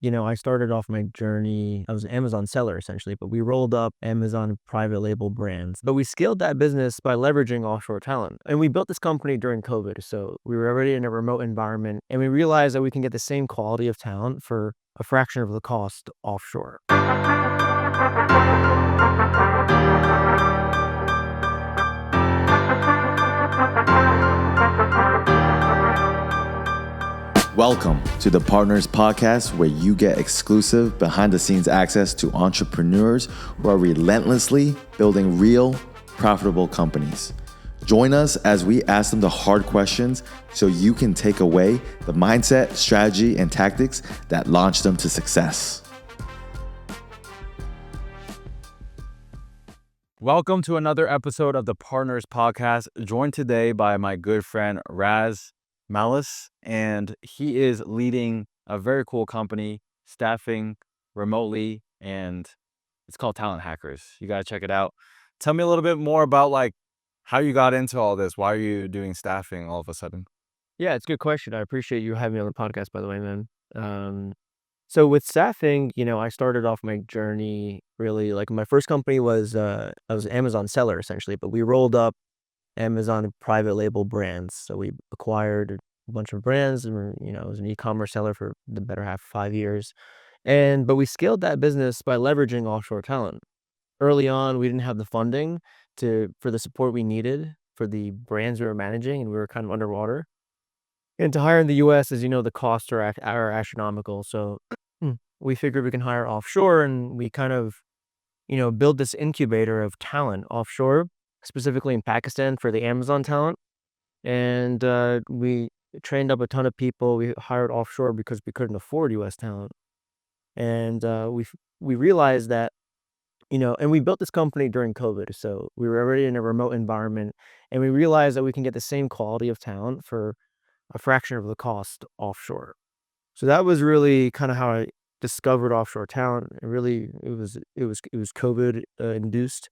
I started off my journey, I was an Amazon seller essentially, but we rolled up Amazon private label brands. But we scaled that business by leveraging offshore talent. And we built this company during COVID. So we were already in a remote environment and we realized that we can get the same quality of talent for a fraction of the cost offshore. Welcome to the Partners Podcast, where you get exclusive behind-the-scenes access to entrepreneurs who are relentlessly building real, profitable companies. Join us as we ask them the hard questions so you can take away the mindset, strategy, and tactics that launch them to success. Welcome to another episode of the Partners Podcast, joined today by my good friend Raz Malas, and he is leading a very cool company, staffing remotely, and it's called Talent Hackers. You got to check it out. Tell me a little bit more about how you got into all this. Why are you doing staffing all of a sudden? Yeah, it's a good question. I appreciate you having me on the podcast, by the way, man. So with staffing, I started off my journey really like my first company was I was an Amazon seller essentially, but we rolled up Amazon private label brands. So we acquired a bunch of brands and I was an e-commerce seller for the better half of 5 years. But we scaled that business by leveraging offshore talent. Early on, we didn't have the funding for the support we needed for the brands we were managing, and we were kind of underwater. And to hire in the US, as you know, the costs are astronomical. So we figured we can hire offshore, and we kind of, build this incubator of talent offshore, specifically in Pakistan for the Amazon talent. And we trained up a ton of people. We hired offshore because we couldn't afford US talent. And we realized that, and we built this company during COVID. So we were already in a remote environment, and we realized that we can get the same quality of talent for a fraction of the cost offshore. So that was really kind of how I discovered offshore talent. It was COVID induced.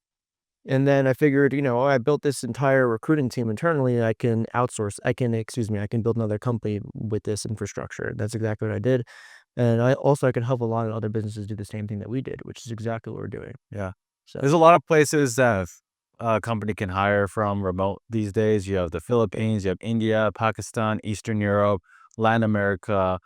And then I figured, I built this entire recruiting team internally. I can build another company with this infrastructure. That's exactly what I did. And I can help a lot of other businesses do the same thing that we did, which is exactly what we're doing. Yeah. So There's a lot of places that a company can hire from remote these days. You have the Philippines, you have India, Pakistan, Eastern Europe, Latin America.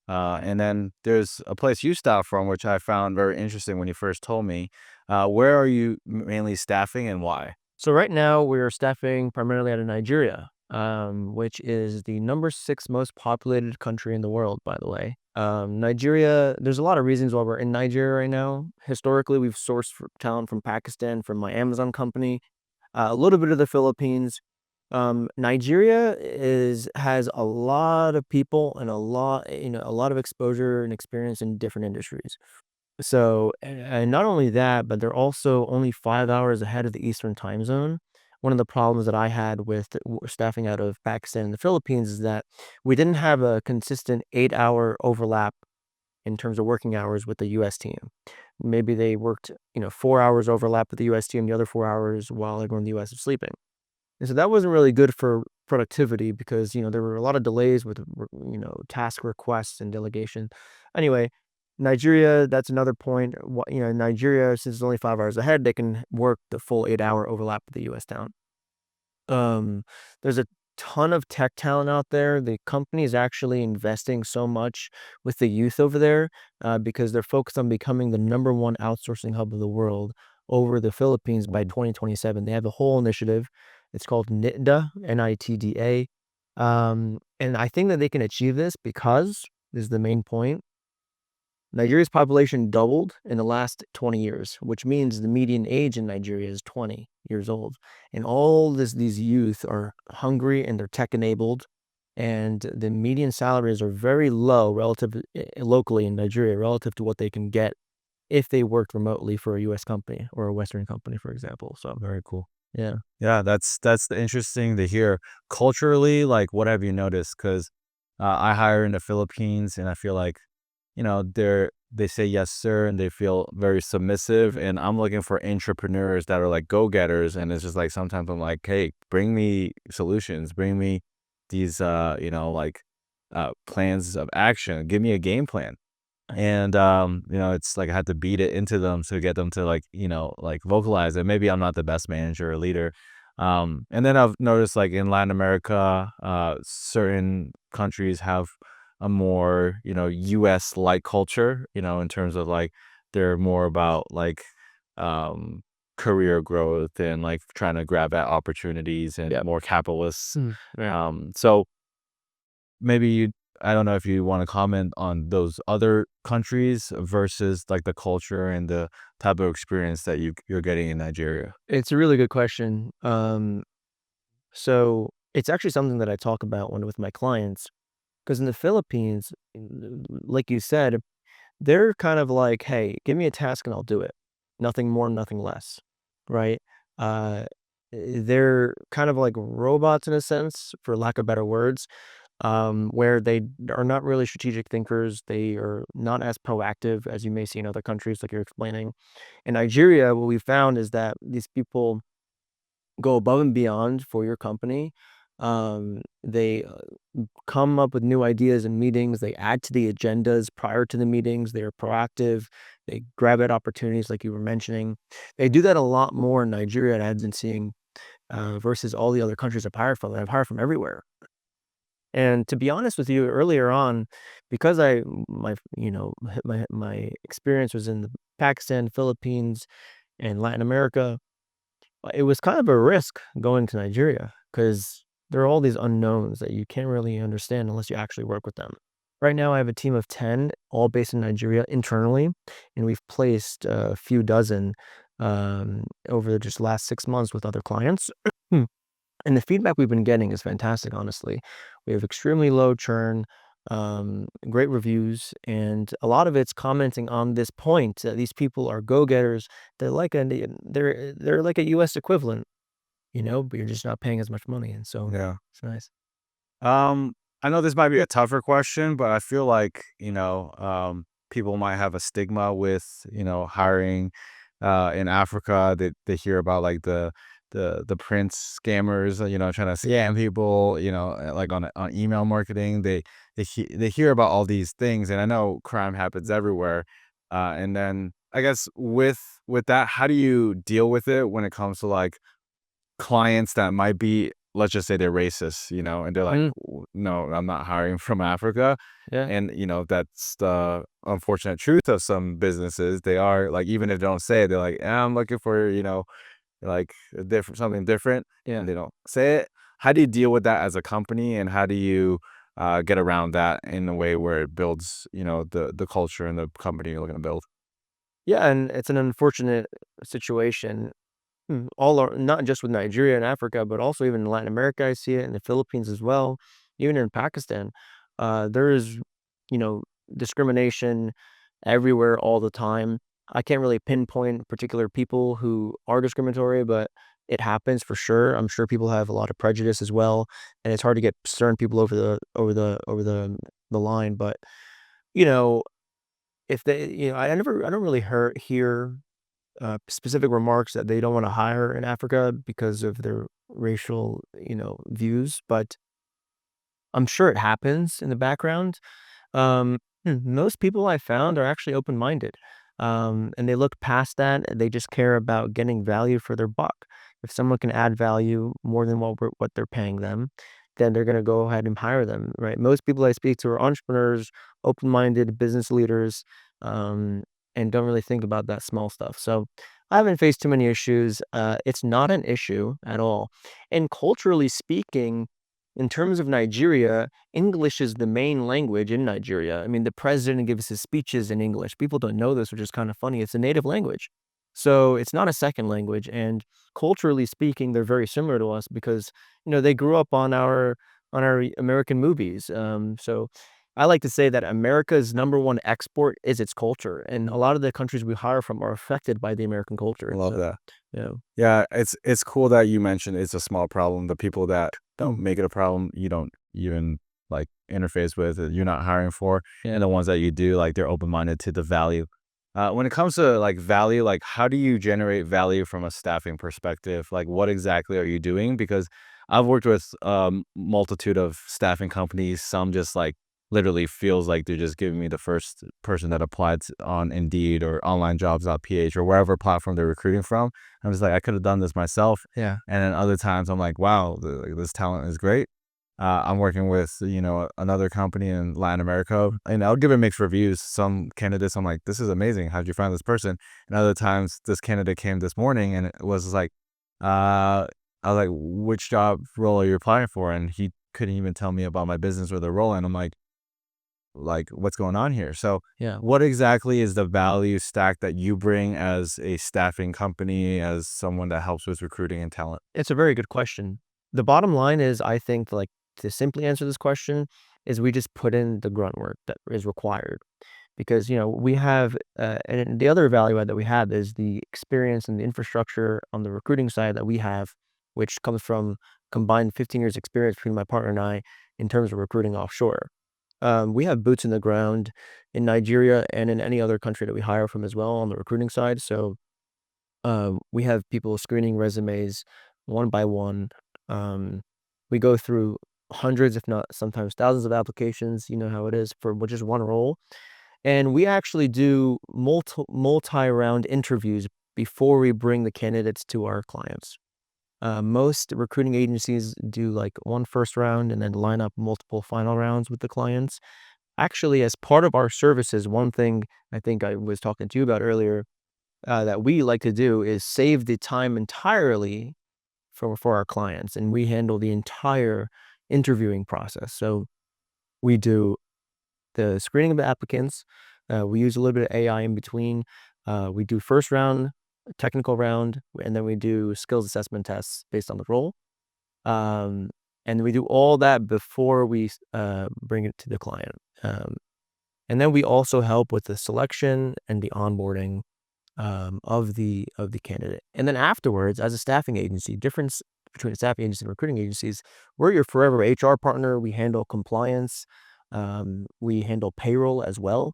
And then there's a place you staff from, which I found very interesting when you first told me. Where are you mainly staffing and why? So right now we're staffing primarily out of Nigeria, which is the number 6 most populated country in the world, by the way. Nigeria, there's a lot of reasons why we're in Nigeria right now. Historically, we've sourced talent from Pakistan, from my Amazon company, a little bit of the Philippines. Nigeria has a lot of people and a lot of exposure and experience in different industries. So, and not only that, but they're also only 5 hours ahead of the Eastern time zone. One of the problems that I had with staffing out of Pakistan and the Philippines is that we didn't have a consistent 8-hour overlap in terms of working hours with the US team. Maybe they worked, 4 hours overlap with the US team, the other 4 hours while everyone in the US is sleeping. And so that wasn't really good for productivity because, there were a lot of delays with, task requests and delegation. Anyway, Nigeria, that's another point. Nigeria, since it's only 5 hours ahead, they can work the full 8-hour overlap with the US town. There's a ton of tech talent out there. The company is actually investing so much with the youth over there because they're focused on becoming the number 1 outsourcing hub of the world over the Philippines by 2027. They have a whole initiative. It's called NITDA, NITDA. And I think that they can achieve this because, this is the main point, Nigeria's population doubled in the last 20 years, which means the median age in Nigeria is 20 years old. And these youth are hungry and they're tech enabled. And the median salaries are very low locally in Nigeria relative to what they can get if they worked remotely for a US company or a Western company, for example. So Very cool. yeah. Yeah, that's interesting to hear. Culturally, what have you noticed? Because I hire in the Philippines, and I feel like, they say yes, sir, and they feel very submissive. And I'm looking for entrepreneurs that are like go-getters. And it's just like sometimes I'm like, hey, bring me solutions, bring me these, plans of action, give me a game plan. And it's like I had to beat it into them to get them to like, like vocalize it. Maybe I'm not the best manager or leader. And then I've noticed like in Latin America, certain countries have a more, US like culture, in terms of like they're more about like um career growth and like trying to grab at opportunities and Yep. more capitalists. Yeah. So maybe I don't know if you want to comment on those other countries versus like the culture and the type of experience that you're getting in Nigeria. It's a really good question. So it's actually something that I talk about when with my clients, because in the Philippines, like you said, they're kind of like, "Hey, give me a task and I'll do it. Nothing more, nothing less." Right? Uh, they're kind of like robots in a sense, for lack of better words, where they are not really strategic thinkers. They are not as proactive as you may see in other countries, like you're explaining. In Nigeria, what we found is that these people go above and beyond for your company. They come up with new ideas in meetings. They add to the agendas prior to the meetings. They're proactive. They grab at opportunities, like you were mentioning. They do that a lot more in Nigeria, and I've been seeing versus all the other countries I've hired from. And I've hired from everywhere. And to be honest with you, earlier on, because my experience was in Pakistan, Philippines, and Latin America, it was kind of a risk going to Nigeria because there are all these unknowns that you can't really understand unless you actually work with them. Right now, I have a team of 10, all based in Nigeria internally, and we've placed a few dozen over the just last 6 months with other clients. And the feedback we've been getting is fantastic, honestly. We have extremely low churn, great reviews, and a lot of it's commenting on this point that these people are go-getters. They're like a US equivalent, but you're just not paying as much money, and so Yeah. it's nice. Um, I know this might be a tougher question, but I feel like, people might have a stigma with, hiring in Africa. They hear about like the prince scammers, trying to scam people, like on email marketing. They hear about all these things, and I know crime happens everywhere. And then I guess with that, how do you deal with it when it comes to like clients that might be, let's just say they're racist, and they're like, Mm, No, I'm not hiring from Africa." yeah. And, that's the unfortunate truth of some businesses. They are like, even if they don't say it, they're like, I'm looking for, like a different, something different. Yeah. And they don't say it. How do you deal with that as a company? And how do you get around that in a way where it builds, the culture and the company you're looking to build? Yeah, and it's an unfortunate situation. All are not just with Nigeria and Africa, but also even in Latin America, I see it in the Philippines as well, even in Pakistan. There is, you know, discrimination everywhere all the time. I can't really pinpoint particular people who are discriminatory, but it happens for sure. I'm sure people have a lot of prejudice as well, and it's hard to get certain people over the line. But you know, if they, I don't really hear specific remarks that they don't want to hire in Africa because of their racial, views, but I'm sure it happens in the background. Most people I found are actually open-minded, and they look past that. And they just care about getting value for their buck. If someone can add value more than what they're paying them, then they're going to go ahead and hire them, right? Most people I speak to are entrepreneurs, open-minded business leaders, um, and don't really think about that small stuff. So I haven't faced too many issues. It's not an issue at all. And culturally speaking, in terms of Nigeria, English is the main language in Nigeria. I mean, the president gives his speeches in English. People don't know this, which is kind of funny. It's a native language. So it's not a second language. And culturally speaking, they're very similar to us because, they grew up on our American movies. So I like to say that America's number one export is its culture. And a lot of the countries we hire from are affected by the American culture. Love So, that. yeah. Yeah, it's cool that you mentioned it's a small problem. The people that don't Mm, make it a problem, you don't even like interface with, you're not hiring for, yeah. and the ones that you do, like they're open minded to the value. When it comes to like value, like how do you generate value from a staffing perspective? Like what exactly are you doing? Because I've worked with multitude of staffing companies. Some just like literally feels like they're just giving me the first person that applied on Indeed or onlinejobs.ph or wherever platform they're recruiting from. I'm just like, I could have done this myself. Yeah. And then other times I'm like, wow, this talent is great. I'm working with, another company in Latin America, and I'll give it mixed reviews. Some candidates, I'm like, this is amazing. How'd you find this person? And other times, this candidate came this morning, and it was like, I was like, which job role are you applying for? And he couldn't even tell me about my business or the role. And I'm like, what's going on here? So, Yeah. what exactly is the value stack that you bring as a staffing company, as someone that helps with recruiting and talent? It's a very good question. The bottom line is, I think, like, to simply answer this question is we just put in the grunt work that is required because, we have, and the other value add that we have is the experience and the infrastructure on the recruiting side that we have, which comes from combined 15 years experience between my partner and I in terms of recruiting offshore. We have boots in the ground in Nigeria and in any other country that we hire from as well on the recruiting side. So we have people screening resumes one by one. Um, we go through hundreds, if not sometimes thousands of applications. You know how it is for just one role. And we actually do multi-round interviews before we bring the candidates to our clients. Most recruiting agencies do like one first round and then line up multiple final rounds with the clients. Actually, as part of our services, one thing I think I was talking to you about earlier that we like to do is save the time entirely for our clients, and we handle the entire interviewing process. So we do the screening of the applicants. We use a little bit of AI in between. We do first round, technical round, and then we do skills assessment tests based on the role. And we do all that before we bring it to the client. And then we also help with the selection and the onboarding of the candidate. And then afterwards, as a staffing agency, difference between a staffing agency and recruiting agencies, we're your forever HR partner. We handle compliance. We handle payroll as well.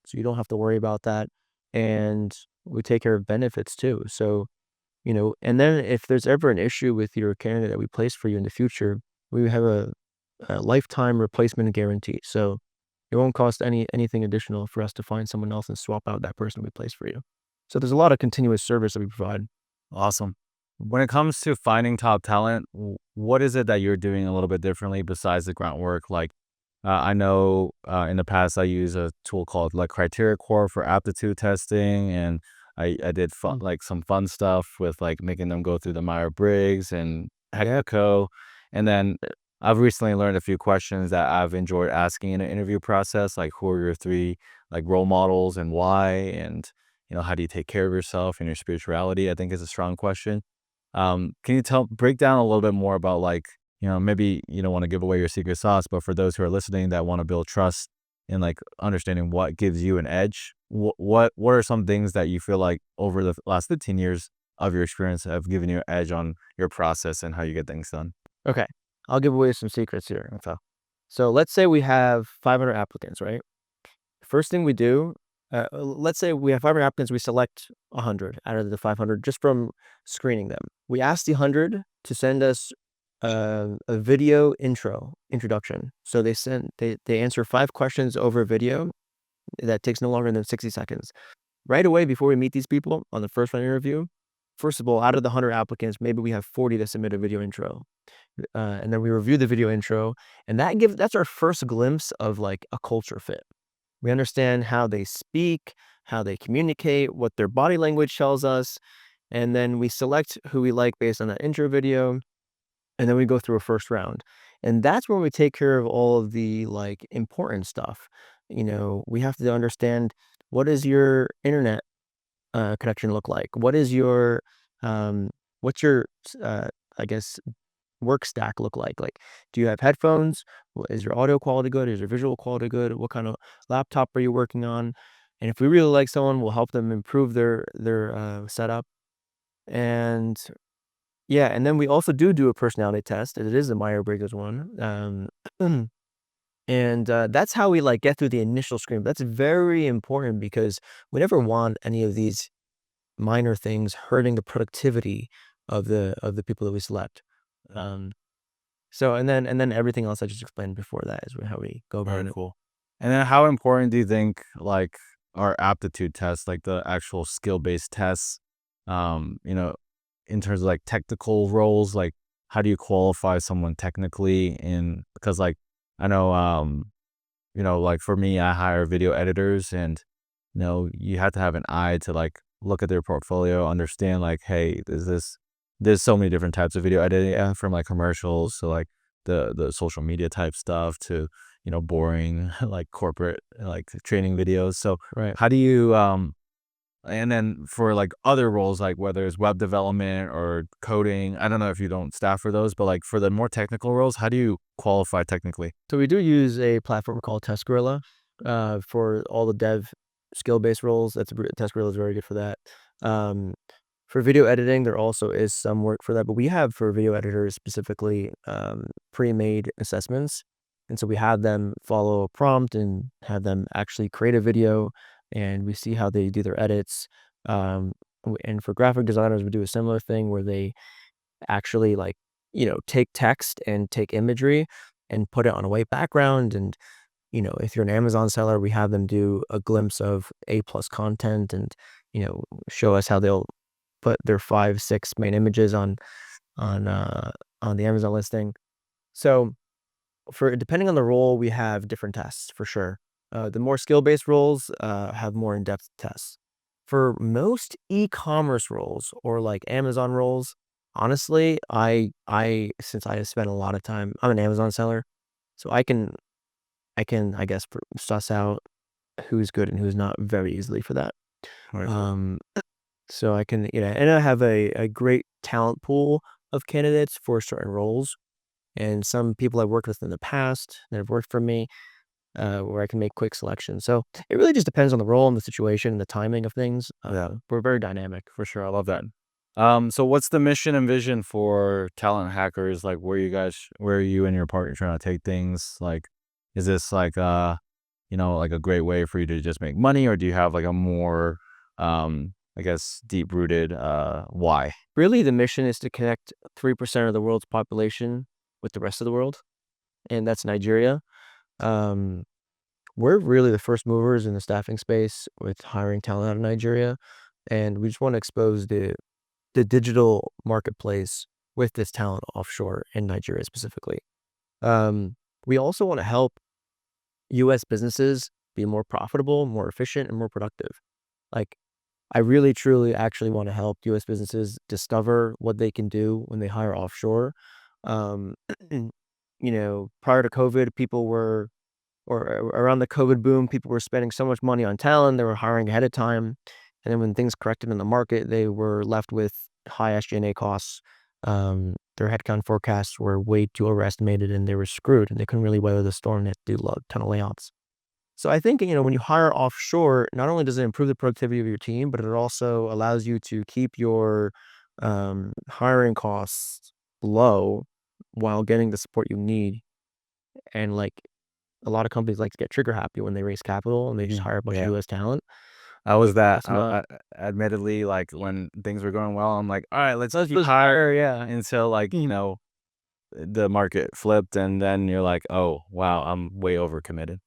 So you don't have to worry about that. And we take care of benefits too. So, and then if there's ever an issue with your candidate that we place for you in the future, we have a lifetime replacement guarantee. So it won't cost anything additional for us to find someone else and swap out that person we place for you. So there's a lot of continuous service that we provide. Awesome. When it comes to finding top talent, what is it that you're doing a little bit differently besides the grunt work? Like, I know in the past I use a tool called like Criteria Core for aptitude testing, and I did fun like some fun stuff with like making them go through the Meyer Briggs and Yeah. Hecco, and then I've recently learned a few questions that I've enjoyed asking in an interview process, like who are your three like role models and why, and how do you take care of yourself and your spirituality? I think is a strong question. Can you break down a little bit more about like, maybe you don't want to give away your secret sauce, but for those who are listening that want to build trust and like understanding what gives you an edge, what are some things that you feel like over the last 15 years of your experience have given you an edge on your process and how you get things done? Okay. I'll give away some secrets here. So let's say we have 500 applicants, right? First thing we do, let's say we have 500 applicants, we select 100 out of the 500 just from screening them. We ask the 100 to send us a video introduction. So they answer 5 questions over video that takes no longer than 60 seconds. Right away before we meet these people on the first round interview, first of all, out of the 100 applicants, maybe we have 40 to submit a video intro. And then we review the video intro, and that's our first glimpse of like a culture fit. We understand how they speak, how they communicate, what their body language tells us, and then we select who we like based on that intro video, and then we go through a first round. And that's where we take care of all of the like important stuff. We have to understand, what does your internet connection look like? Um, what's your I guess work stack look like? Like, do you have headphones? Is your audio quality good? Is your visual quality good? What kind of laptop are you working on? And if we really like someone, we'll help them improve their setup. And yeah, and then we also do a personality test. It is a Meyer-Briggs one. And that's how we like get through the initial screen. That's very important because we never want any of these minor things hurting the productivity of the people that we select. Um, So and then everything else I just explained before that is how we go about Very it. cool. And then how important do you think like our aptitude tests, like the actual skill-based tests, you know, in terms of like technical roles, like how do you qualify someone technically in because like I know like for me, I hire video editors and you have to have an eye to like look at their portfolio, understand like, hey, there's so many different types of video editing from like commercials to like the social media type stuff to boring like corporate like training videos. So Right. how do you and then for like other roles, like whether it's web development or coding, I don't know if you don't staff for those, but like for the more technical roles, how do you qualify technically? So we do use a platform called Test Gorilla for all the dev skill-based roles. Test Gorilla is very good for that. Um, for video editing, there also is some work for that, but we have for video editors specifically pre-made assessments, and so we have them follow a prompt and have them actually create a video, and we see how they do their edits. And for graphic designers, we do a similar thing where they actually like take text and take imagery and put it on a white background. And if you're an Amazon seller, we have them do a glimpse of A plus content and show us how they'll put their 5 6 main images on uh on the Amazon listing. So for depending on the role, we have different tests for sure. The more skill-based roles have more in-depth tests. For most e-commerce roles or like Amazon roles, honestly, I since I spent a lot of time, I'm an Amazon seller, so I can I guess suss out who's good and who's not very easily for that. Right. Um, so I can and I have a great talent pool of candidates for certain roles, and some people I've worked with in the past that have worked for me, where I can make quick selections. So it really just depends on the role and the situation and the timing of things. Yeah, We're very dynamic. for sure. I love that. So what's the mission and vision for talent hackers? Like where are you and your partner trying to take things? Like, is this like like a great way for you to just make money, or do you have like a more I guess deep rooted why? Really, the mission is to connect 3% of the world's population with the rest of the world, and that's Nigeria. Um, we're really the first movers in the staffing space with hiring talent out of Nigeria, and we just want to expose the digital marketplace with this talent offshore in Nigeria specifically. We also want to help U.S. businesses be more profitable, more efficient, and more productive. Like, I really, truly, actually want to help U.S. businesses discover what they can do when they hire offshore. Um, prior to COVID, people were or around the COVID boom, people were spending so much money on talent, they were hiring ahead of time, and then when things corrected in the market, they were left with high SG&A costs. Their headcount forecasts were way too overestimated, and they were screwed, and they couldn't really weather the storm. They had to do a ton of layoffs. So I think, when you hire offshore, not only does it improve the productivity of your team, but it also allows you to keep your hiring costs low while getting the support you need. And like a lot of companies like to get trigger happy when they raise capital and they just hire a bunch of Yeah. US talent. I was that. That's not Admittedly, like when things were going well, I'm like, all right, let's let's keep just hiring hire, yeah. until like, the market flipped and then you're like, oh wow, I'm way overcommitted.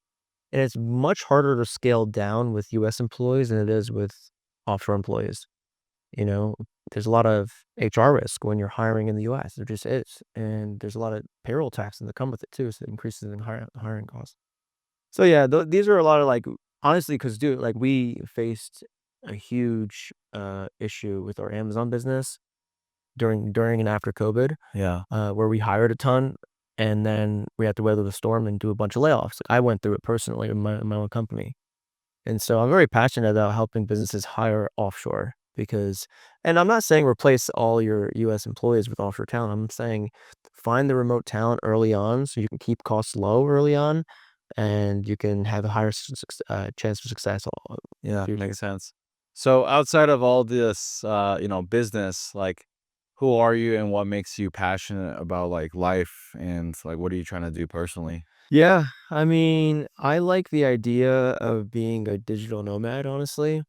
And it's much harder to scale down with US employees than it is with offshore employees. You know, there's a lot of HR risk when you're hiring in the US. There just is. And there's a lot of payroll taxes that come with it too. So it increases in hiring costs. So yeah, these are a lot of like honestly, because dude, like we faced a huge issue with our Amazon business during and after COVID, Yeah. where we hired a ton and then we had to weather the storm and do a bunch of layoffs. Like, I went through it personally in my own company. And so I'm very passionate about helping businesses hire offshore because, and I'm not saying replace all your US employees with offshore talent. I'm saying find the remote talent early on so you can keep costs low early on and you can have a higher chance for success in the Yeah, future. makes sense. So outside of all this business, like who are you and what makes you passionate about like life and like what are you trying to do personally? Yeah, I mean, I like the idea of being a digital nomad, honestly.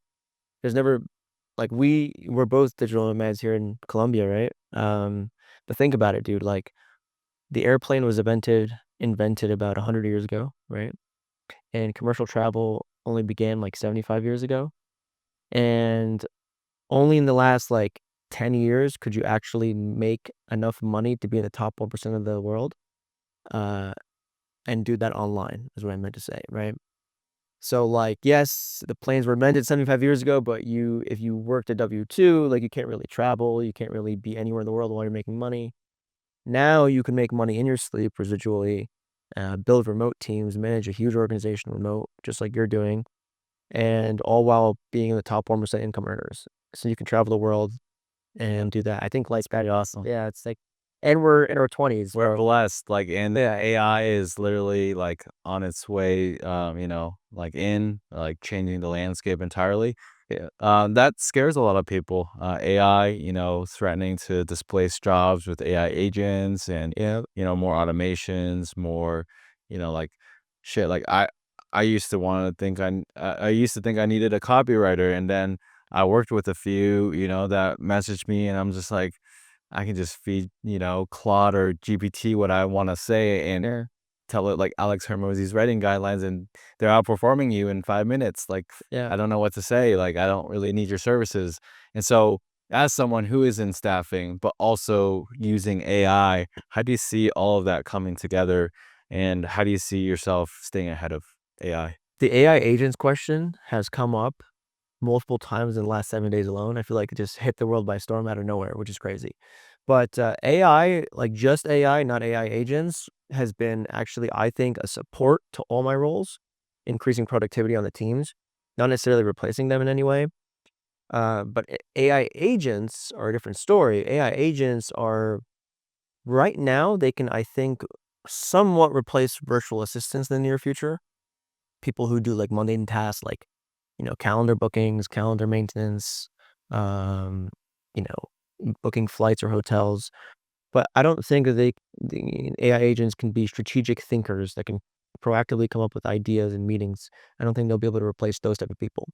There's never like we're both digital nomads here in Colombia, right? But think about it, dude. Like the airplane was invented about 100 years ago, right? and commercial travel only began like 75 years ago. And only in the last like 10 years could you actually make enough money to be in the top 1% of the world, uh, and do that online is what I meant to say, right? So, like, yes, the planes were invented 75 years ago, but if you worked a W-2, like, you can't really travel, you can't really be anywhere in the world while you're making money. Now you can make money in your sleep residually, build remote teams, manage a huge organization remote, just like you're doing, and all while being in the top 1% income earners. So you can travel the world and do that. I think life's Pretty better. awesome. Yeah, it's like, and we're in our 20s, We're bro. blessed, like, and Yeah. AI is literally, like, on its way, like, like, changing the landscape entirely. Yeah. That scares a lot of people. AI, threatening to displace jobs with AI agents and, Yeah. more automations, more, like, shit, like, I used to wanna think I used to think I needed a copywriter, and then I worked with a few, that messaged me, and I'm just like, I can just feed, Claude or GPT what I wanna say and Yeah. tell it like Alex Hormozy's writing guidelines, and they're outperforming you in 5 minutes. Like, Yeah. I don't know what to say. Like, I don't really need your services. And so, as someone who is in staffing, but also using AI, how do you see all of that coming together? And how do you see yourself staying ahead of AI? The AI agents question has come up multiple times in the last 7 days alone. I feel like it just hit the world by storm out of nowhere, which is crazy. But, AI, like just AI, not AI agents, has been actually, I think, a support to all my roles, increasing productivity on the teams, not necessarily replacing them in any way. But AI agents are a different story. AI agents are right now, they can, I think, somewhat replace virtual assistants in the near future. People who do like mundane tasks like, calendar bookings, calendar maintenance, um, booking flights or hotels. But I don't think that the AI agents can be strategic thinkers that can proactively come up with ideas in meetings. I don't think they'll be able to replace those type of people.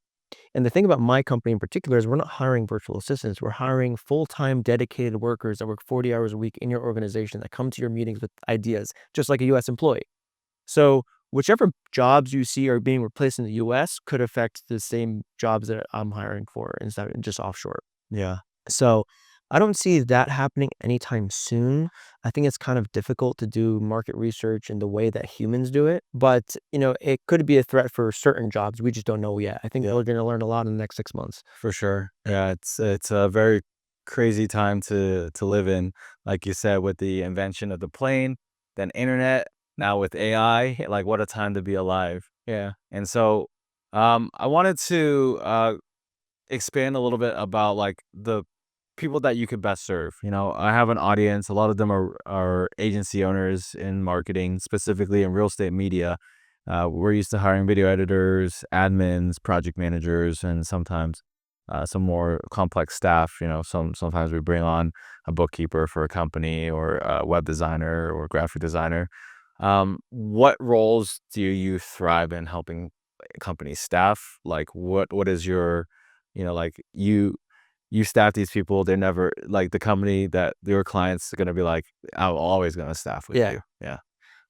And the thing about my company in particular is we're not hiring virtual assistants. We're hiring full-time dedicated workers that work 40 hours a week in your organization that come to your meetings with ideas, just like a US employee. So whichever jobs you see are being replaced in the US could affect the same jobs that I'm hiring for instead of just offshore. Yeah. So I don't see that happening anytime soon. I think it's kind of difficult to do market research in the way that humans do it, but it could be a threat for certain jobs. We just don't know yet. I think Yeah. we're going to learn a lot in the next 6 months. For sure. Yeah, it's a very crazy time to live in. Like you said, with the invention of the plane, then internet, now with AI, like what a time to be alive. Yeah. And so, I wanted to expand a little bit about like the people that you could best serve. I have an audience. A lot of them are agency owners in marketing, specifically in real estate media. We're used to hiring video editors, admins, project managers, and sometimes some more complex staff. Sometimes we bring on a bookkeeper for a company or a web designer or graphic designer. What roles do you thrive in helping companies staff? Like, what is your, like you staff these people, they're never like the company that your clients are gonna be like, "I'm always gonna staff with Yeah. you." Yeah.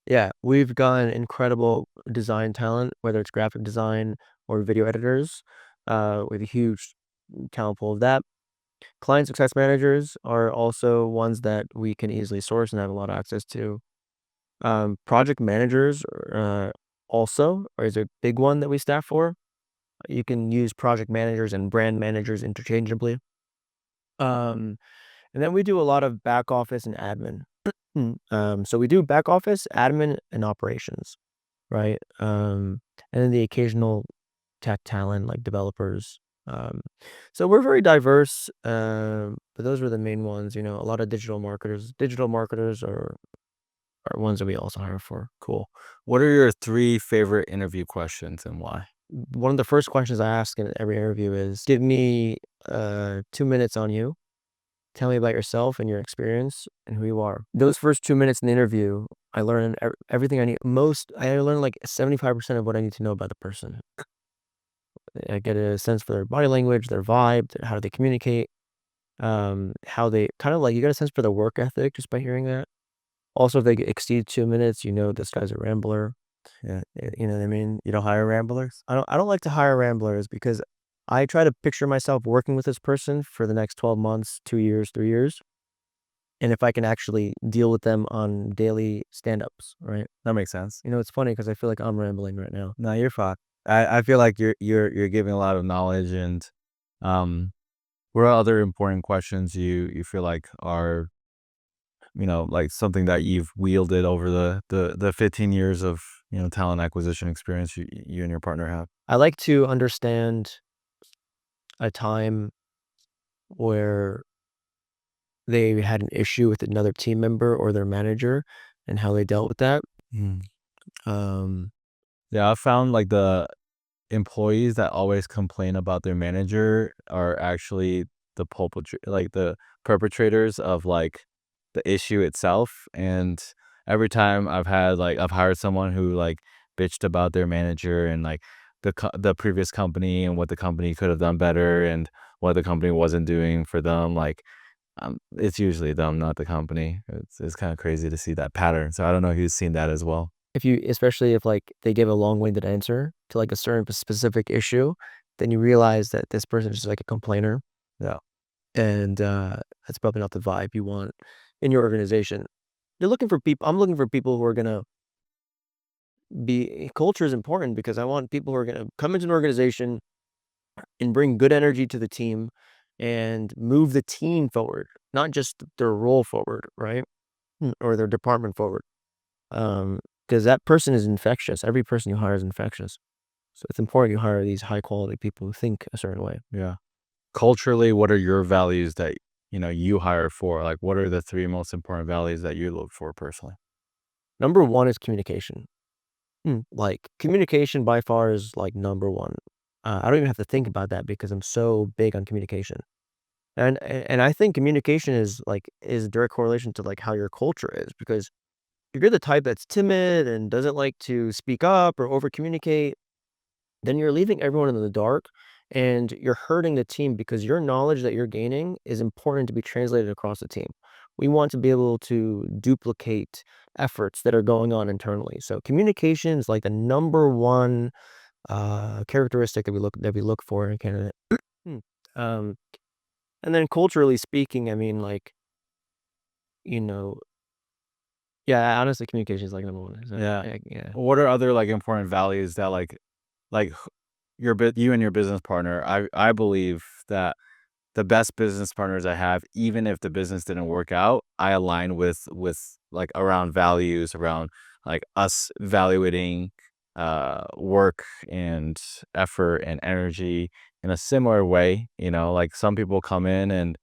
Yeah. We've got incredible design talent, whether it's graphic design or video editors. We have a huge talent pool of that. Client success managers are also ones that we can easily source and have a lot of access to. Project managers also is a big one that we staff for. You can use project managers and brand managers interchangeably. Um, and then we do a lot of back office and admin. So we do back office, admin, and operations, right? And then the occasional tech talent like developers. So we're very diverse, but those were the main ones. A lot of digital marketers. Digital marketers are ones that we also hire for. Cool. What are your 3 favorite interview questions and why? One of the first questions I ask in every interview is, "Give me 2 minutes on you. Tell me about yourself and your experience and who you are." Those first 2 minutes in the interview, I learn everything I need. I learn like 75% of what I need to know about the person. I get a sense for their body language, their vibe, how do they communicate, how they kind of like you get a sense for their work ethic just by hearing that. Also, if they exceed 2 minutes, this guy's a rambler. Yeah, you know what I mean? You don't hire ramblers? I don't like to hire ramblers because I try to picture myself working with this person for the next 12 months, 2 years, 3 years, and if I can actually deal with them on daily stand-ups, right? That makes sense. You know, it's funny because I feel like I'm rambling right now. No, you're fine. I feel like you're giving a lot of knowledge and um what are other important questions you feel like are, like something that you've wielded over the 15 years of, talent acquisition experience you and your partner have? I like to understand a time where they had an issue with another team member or their manager and how they dealt with that. Mm. Um, Yeah, I found like the employees that always complain about their manager are actually the perpetrators of like the issue itself. And every time I've hired someone who like bitched about their manager and like the previous company and what the company could have done better and what the company wasn't doing for them, like it's usually them, not the company. It's kind of crazy to see that pattern. So I don't know if you've seen that as well. if you especially if, like, they give a long-winded answer to, like, a certain specific issue, then you realize that this person is just, like, a complainer, Yeah. and, that's probably not the vibe you want in your organization. I'm looking for people who are gonna be culture is important because I want people who are gonna come into an organization and bring good energy to the team and move the team forward, not just their role forward, right? Or their department forward. Because that person is infectious. Every person you hire is infectious. So it's important you hire these high quality people who think a certain way. Yeah. Culturally, what are your values that, you hire for? Like, what are the 3 most important values that you look for personally? Number one is communication. Like communication by far is like number one. I don't even have to think about that because I'm so big on communication. And I think communication is a direct correlation to like how your culture is because if you're the type that's timid and doesn't like to speak up or over communicate, then you're leaving everyone in the dark and you're hurting the team because your knowledge that you're gaining is important to be translated across the team. We want to be able to duplicate efforts that are going on internally. So communication is like the number one characteristic that we look for in a candidate. Hmm. Um, and then culturally speaking, I mean, like you know, yeah, honestly, communication is like number one. So, Yeah. yeah. What are other, like, important values that, like, you and your business partner, I believe that the best business partners I have, even if the business didn't work out, I align with like around values, around like us evaluating work and effort and energy in a similar way. Like some people come in and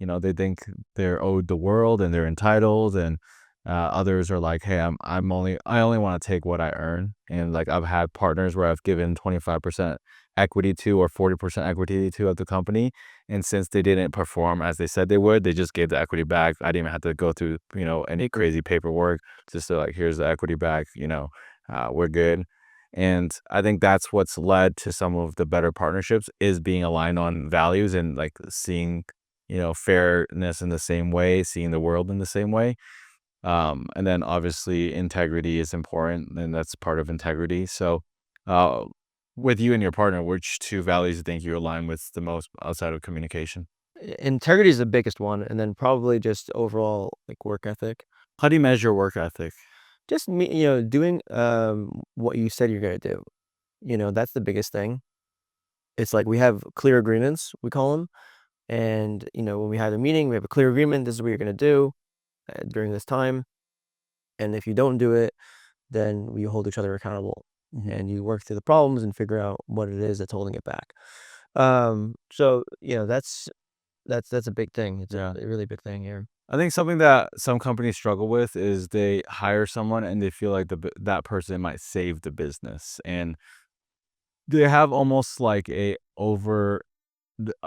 they think they're owed the world and they're entitled, and others are like, hey, I only want to take what I earn. And like I've had partners where I've given 25% equity to or 40% equity to of the company, and since they didn't perform as they said they would, they just gave the equity back. I didn't even have to go through, any crazy paperwork. Just to like, here's the equity back, we're good. And I think that's what's led to some of the better partnerships is being aligned on values and like seeing, fairness in the same way, seeing the world in the same way. And then obviously integrity is important, and that's part of integrity. So, uh, with you and your partner, which two values do you think you align with the most outside of communication? Integrity is the biggest one, and then probably just overall like work ethic. How do you measure work ethic? Just doing what you said you're gonna do. That's the biggest thing. It's like we have clear agreements, we call them, and when we have a meeting, we have a clear agreement. This is what you're gonna do during this time, and if you don't do it, then we hold each other accountable, Mhm. and you work through the problems and figure out what it is that's holding it back. So that's a big thing. It's Yeah. a really big thing here. I think something that some companies struggle with is they hire someone and they feel like that person might save the business, and they have almost like a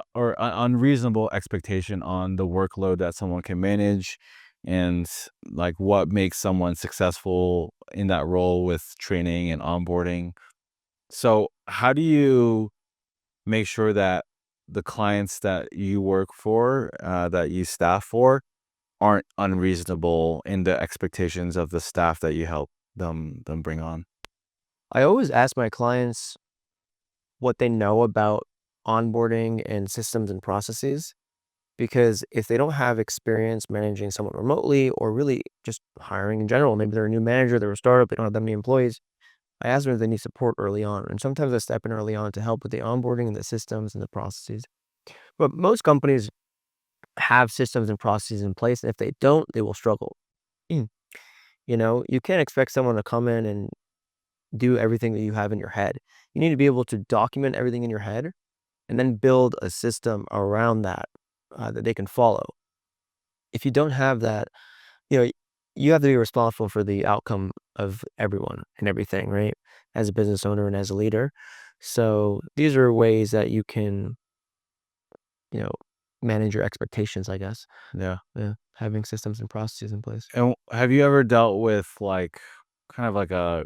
unreasonable expectation on the workload that someone can manage, and like what makes someone successful in that role with training and onboarding. So, how do you make sure that the clients that you work for, that you staff for, aren't unreasonable in the expectations of the staff that you help them bring on? I always ask my clients what they know about onboarding and systems and processes, because if they don't have experience managing someone remotely or really just hiring in general, maybe they're a new manager, they're a startup, they don't have that many employees, I ask them if they need support early on. And sometimes I step in early on to help with the onboarding and the systems and the processes. But most companies have systems and processes in place. And if they don't, they will struggle. Mm. You can't expect someone to come in and do everything that you have in your head. You need to be able to document everything in your head and then build a system around that that they can follow. If you don't have that, you know, you have to be responsible for the outcome of everyone and everything, right? As a business owner and as a leader. So these are ways that you can, you know, manage your expectations, I guess. Yeah. Yeah. Having systems and processes in place. And have you ever dealt with like kind of like a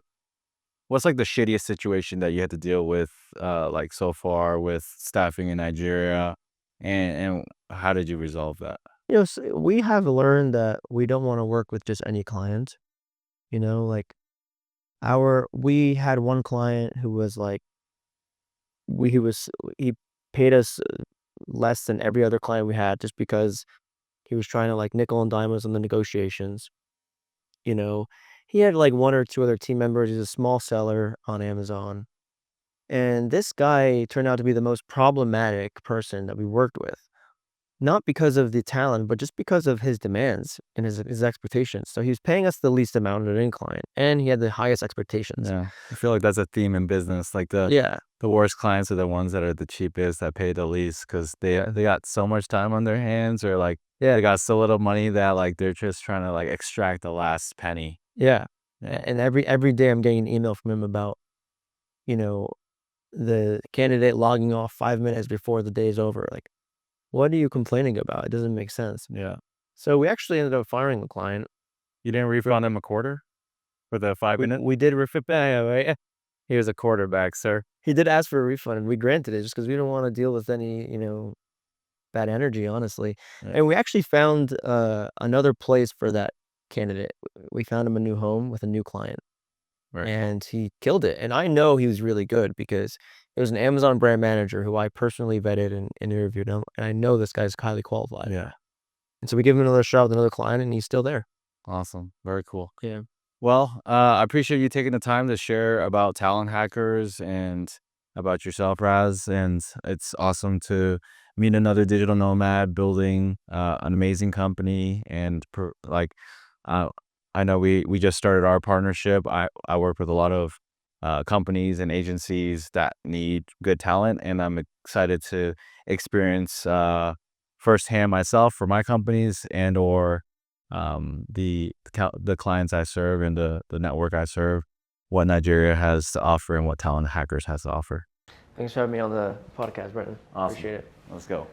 what's like the shittiest situation that you had to deal with like so far with staffing in Nigeria and how did you resolve that? We have learned that we don't want to work with just any client, like we had one client who was like, he was, he paid us less than every other client we had just because he was trying to like nickel and dime us on the negotiations. You know, he had like one or two other team members. He's a small seller on Amazon. And this guy turned out to be the most problematic person that we worked with. Not because of the talent, but just because of his demands and his expectations. So he was paying us the least amount of an client, and he had the highest expectations. Yeah. I feel like that's a theme in business. Like Yeah, the worst clients are the ones that are the cheapest that pay the least because they got so much time on their hands or like yeah, they got so little money that like they're just trying to like extract the last penny. yeah. Yeah. And every day I'm getting an email from him about, you know, the candidate logging off 5 minutes before the day's over. Like, what are you complaining about? It doesn't make sense. Yeah. So we actually ended up firing the client. You didn't refund him a quarter for the 5 minute? We did refit back, right? He was a quarterback, sir. He did ask for a refund, and we granted it just because we don't want to deal with any, bad energy, honestly. Yeah. And we actually found another place for that candidate. We found him a new home with a new client, Very cool. and he killed it. And I know he was really good because it was an Amazon brand manager who I personally vetted and interviewed him, and I know this guy's highly qualified. Yeah. And so we give him another shot with another client, and he's still there. Awesome. Very cool. Yeah. Well, I appreciate you taking the time to share about talent hackers and about yourself, Raz. And it's awesome to meet another digital nomad building an amazing company. And uh, I know we just started our partnership. I work with a lot of companies and agencies that need good talent, and I'm excited to experience firsthand myself for my companies and or the clients I serve and the network I serve, what Nigeria has to offer and what Talent Hackers has to offer. Thanks for having me on the podcast, Brenton. Awesome. Appreciate it. Let's go.